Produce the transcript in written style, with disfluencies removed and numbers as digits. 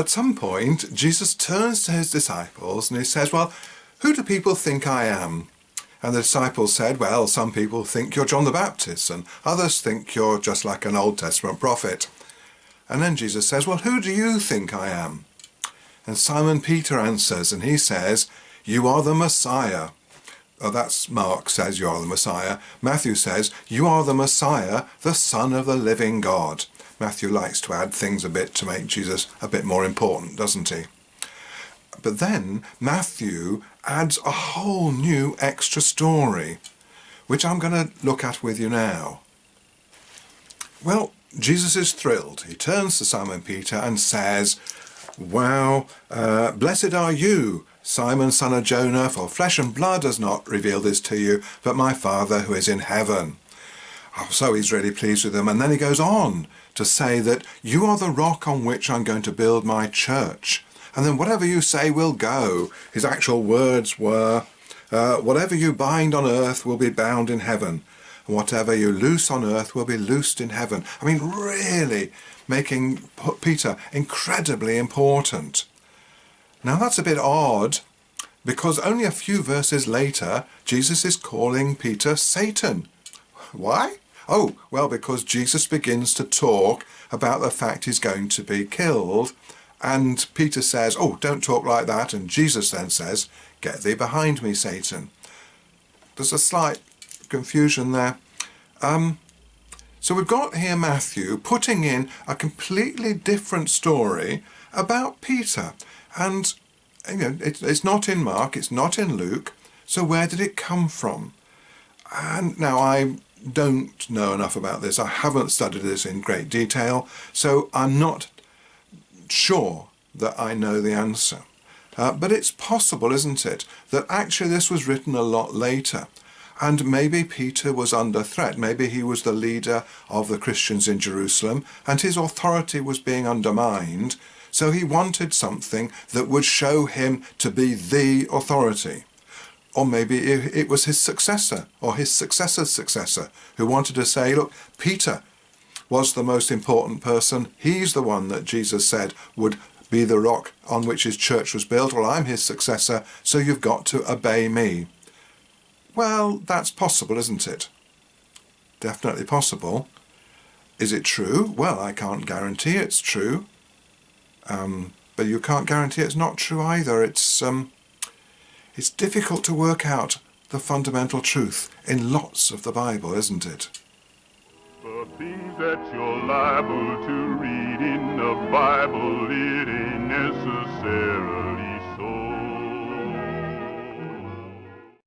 at some point, Jesus turns to his disciples and he says, well, who do people think I am? And the disciples said, well, some people think you're John the Baptist and others think you're just like an Old Testament prophet. And then Jesus says, well, who do you think I am? And Simon Peter answers and he says, you are the Messiah. Oh, that's Mark says you are the Messiah. Matthew says, you are the Messiah, the Son of the living God. Matthew likes to add things a bit to make Jesus a bit more important, doesn't he? But then Matthew adds a whole new extra story, which I'm going to look at with you now. Well, Jesus is thrilled. He turns to Simon Peter and says, wow, blessed are you, Simon, son of Jonah, for flesh and blood has not revealed this to you, but my Father who is in heaven. Oh, so he's really pleased with them. And then he goes on to say that you are the rock on which I'm going to build my church. And then whatever you say will go. His actual words were, whatever you bind on earth will be bound in heaven. And whatever you loose on earth will be loosed in heaven. I mean, really making Peter incredibly important. Now that's a bit odd, because only a few verses later, Jesus is calling Peter Satan. Why? Oh, well, because Jesus begins to talk about the fact he's going to be killed, and Peter says, oh, don't talk like that, and Jesus then says, get thee behind me, Satan. There's a slight confusion there. So we've got here Matthew putting in a completely different story about Peter. And, you know, it's not in Mark, it's not in Luke, so where did it come from? And now I don't know enough about this. I haven't studied this in great detail, so I'm not sure that I know the answer. But it's possible, isn't it, that actually this was written a lot later. And maybe Peter was under threat. Maybe he was the leader of the Christians in Jerusalem, and his authority was being undermined. So he wanted something that would show him to be the authority. Or maybe it was his successor or his successor's successor who wanted to say, look, Peter was the most important person. He's the one that Jesus said would be the rock on which his church was built. Well, I'm his successor, so you've got to obey me. Well, that's possible, isn't it? Definitely possible. Is it true? Well, I can't guarantee it's true. But you can't guarantee it's not true either. It's difficult to work out the fundamental truth in lots of the Bible, isn't it? The things that you're liable to read in the Bible, it ain't necessarily